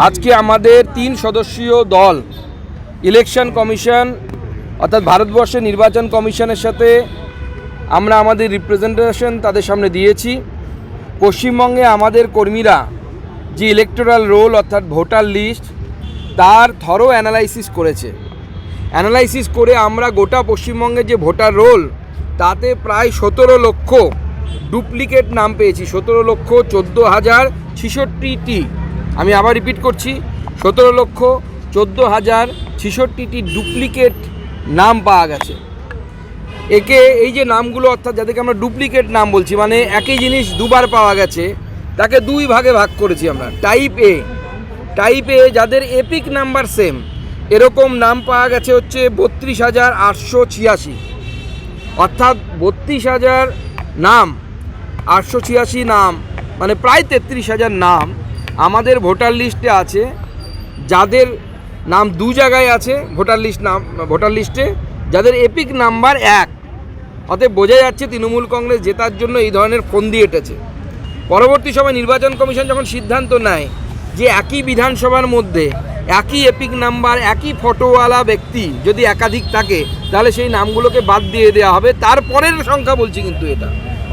আজকে আমাদের 3 সদস্যীয় দল ইলেকশন কমিশন অর্থাৎ ভারতবর্ষের নির্বাচন কমিশনের সাথে আমরা আমাদের রিপ্রেজেন্টেশন তাদের সামনে দিয়েছি। পশ্চিমবঙ্গে আমাদের কর্মীরা যে ইলেকটোরাল রোল অর্থাৎ ভোটার লিস্ট তার থরো অ্যানালাইসিস করেছে। অ্যানালাইসিস করে আমরা গোটা পশ্চিমবঙ্গের যে ভোটার রোল তাতে প্রায় 17 লক্ষ ডুপ্লিকেট নাম পেয়েছি। 17,14,066টি, আমি আবার রিপিট করছি, 17,14,066টি ডুপ্লিকেট নাম পাওয়া গেছে। একে এই যে নামগুলো অর্থাৎ যাদেরকে আমরা ডুপ্লিকেট নাম বলছি, মানে একই জিনিস দুবার পাওয়া গেছে, তাকে 2 ভাগে ভাগ করেছি আমরা। টাইপ এ যাদের এপিক নাম্বার সেম, এরকম নাম পাওয়া গেছে হচ্ছে 32,886, অর্থাৎ 32,000 নাম, 886 নাম, মানে প্রায় 33,000 নাম আমাদের ভোটার লিস্টে আছে, যাদের নাম 2 জায়গায় আছে ভোটার লিস্টে, যাদের এপিক নাম্বার 1। অতএব বোঝা যাচ্ছে তৃণমূল কংগ্রেস জেতার জন্য এই ধরনের ফন্দি এঁটেছে। পরবর্তী সময় নির্বাচন কমিশন যখন সিদ্ধান্ত নেয় যে একই বিধানসভার মধ্যে একই এপিক নাম্বার, একই ফটোওয়ালা ব্যক্তি যদি একাধিক থাকে, তাহলে সেই নামগুলোকে বাদ দিয়ে দেওয়া হবে। তারপরের সংখ্যা বলছি কিন্তু এটা,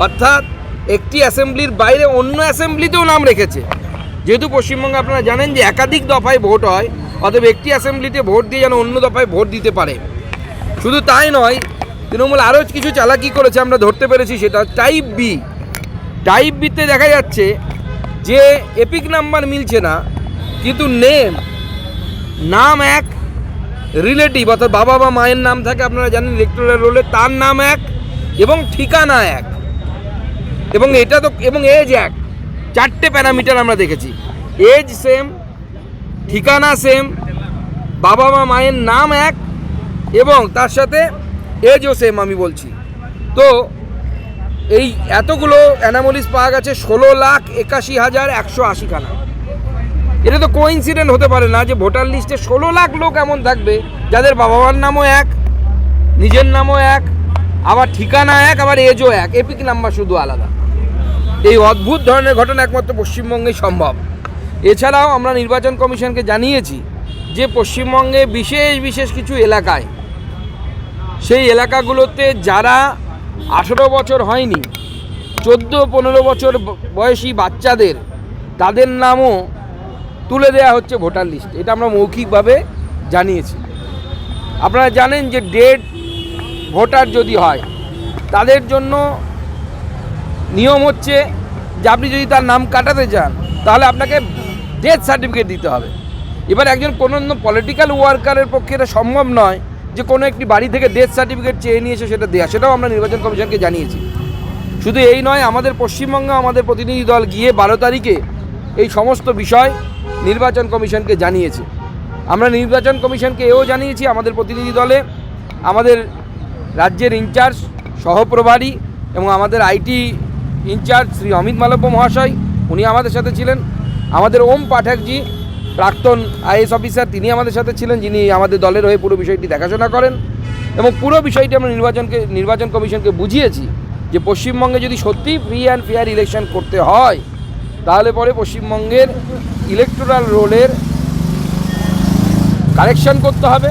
অর্থাৎ একটি অ্যাসেম্বলির বাইরে অন্য অ্যাসেম্বলিতেও নাম রেখেছে। যেহেতু পশ্চিমবঙ্গে আপনারা জানেন যে একাধিক দফায় ভোট হয়, অতএব একটি অ্যাসেম্বলিতে ভোট দিয়ে যেন অন্য দফায় ভোট দিতে পারে। শুধু তাই নয়, তৃণমূল আরও কিছু চালাকি করেছে, আমরা ধরতে পেরেছি। সেটা টাইপ বিতে দেখা যাচ্ছে যে এপিক নাম্বার মিলছে না, কিন্তু নাম এক, রিলেটিভ অর্থাৎ বাবা বা মায়ের নাম থাকে, আপনারা জানেন ইলেকটোরাল রোলে, তার নাম এক এবং ঠিকানা এক, এবং এটা তো এবং এজ এক। 4টে প্যারামিটার আমরা দেখেছি, এজ সেম, ঠিকানা সেম, বাবা মা মায়ের নাম এক এবং তার সাথে এজও সেম। আমি বলছি তো এই এতগুলো অ্যানামলিস পাওয়া গেছে 16,81,180 খানা। এটা তো কোইন্সিডেন্ট হতে পারে না যে ভোটার লিস্টে 16 লাখ লোক এমন থাকবে যাদের বাবা মার নামও এক, নিজের নামও এক, আবার ঠিকানা এক, আবার এজও এক, এপিক নাম্বার শুধু আলাদা। এই অদ্ভুত ধরনের ঘটনা একমাত্র পশ্চিমবঙ্গেই সম্ভব। এছাড়াও আমরা নির্বাচন কমিশনকে জানিয়েছি যে পশ্চিমবঙ্গে বিশেষ কিছু এলাকায়, সেই এলাকাগুলোতে যারা 18 বছর হয়নি, 14-15 বছর বয়সী বাচ্চাদের, তাদের নামও তুলে দেওয়া হচ্ছে ভোটার লিস্ট। এটা আমরা মৌখিকভাবে জানিয়েছি। আপনারা জানেন যে ডেড ভোটার যদি হয়, তাদের জন্য নিয়ম হচ্ছে যে আপনি যদি তার নাম কাটাতে চান, তাহলে আপনাকে ডেথ সার্টিফিকেট দিতে হবে। এবার একজন কোনো পলিটিক্যাল ওয়ার্কারের পক্ষে এটা সম্ভব নয় যে কোনো একটি বাড়ি থেকে ডেথ সার্টিফিকেট চেয়ে নিয়ে এসে সেটা দেওয়া। সেটাও আমরা নির্বাচন কমিশনকে জানিয়েছি। শুধু এই নয়, আমাদের পশ্চিমবঙ্গে আমাদের প্রতিনিধি দল গিয়ে 12 তারিখে এই সমস্ত বিষয় নির্বাচন কমিশনকে জানিয়েছে। আমরা নির্বাচন কমিশনকে এও জানিয়েছি, আমাদের প্রতিনিধি দলে আমাদের রাজ্যের ইনচার্জ, সহপ্রভারী এবং আমাদের আইটি ইনচার্জ শ্রী অমিত মালব্য মহাশয়, উনি আমাদের সাথে ছিলেন। আমাদের ওম পাঠকজি, প্রাক্তন আইএস অফিসার, তিনি আমাদের সাথে ছিলেন, যিনি আমাদের দলের হয়ে পুরো বিষয়টি দেখাশোনা করেন। এবং পুরো বিষয়টি আমরা নির্বাচন কমিশনকে বুঝিয়েছি যে পশ্চিমবঙ্গে যদি সত্যিই ফ্রি অ্যান্ড ফেয়ার ইলেকশন করতে হয়, তাহলে পরে পশ্চিমবঙ্গের ইলেকটোরাল রোলের কারেকশন করতে হবে।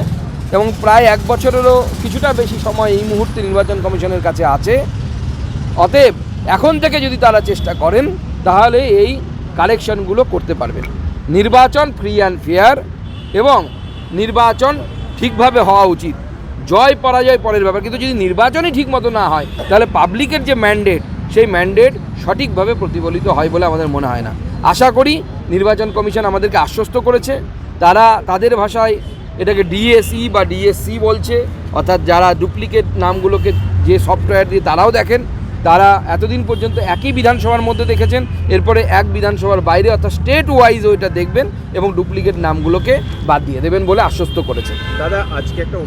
এবং প্রায় 1 বছরেরও কিছুটা বেশি সময় এই মুহূর্তে নির্বাচন কমিশনের কাছে আছে। অতএব এখন থেকে যদি তারা চেষ্টা করেন, তাহলে এই কারেকশনগুলো করতে পারবেন। নির্বাচন ফ্রি অ্যান্ড ফেয়ার এবং নির্বাচন ঠিকভাবে হওয়া উচিত। জয় পরাজয় পরের ব্যাপার, কিন্তু যদি নির্বাচনই ঠিক মতো না হয়, তাহলে পাবলিকের যে ম্যান্ডেট, সেই ম্যান্ডেট সঠিকভাবে প্রতিফলিত হয় বলে আমাদের মনে হয় না। আশা করি নির্বাচন কমিশন আমাদেরকে আশ্বস্ত করেছে। তারা তাদের ভাষায় এটাকে ডিএসই বা ডিএসসি বলছে, অর্থাৎ যারা ডুপ্লিকেট নামগুলোকে যে সফটওয়্যার দিয়ে তারাও দেখেন, তারা এতদিন পর্যন্ত একই বিধানসভার মধ্যে দেখেছেন, এরপরে এক বিধানসভার বাইরে অর্থাৎ স্টেট ওয়াইজ ওইটা দেখবেন এবং ডুপ্লিকেট নামগুলোকে বাদ দিয়ে দেবেন বলে আশ্বস্ত করেছে। দাদা, আজকে একটা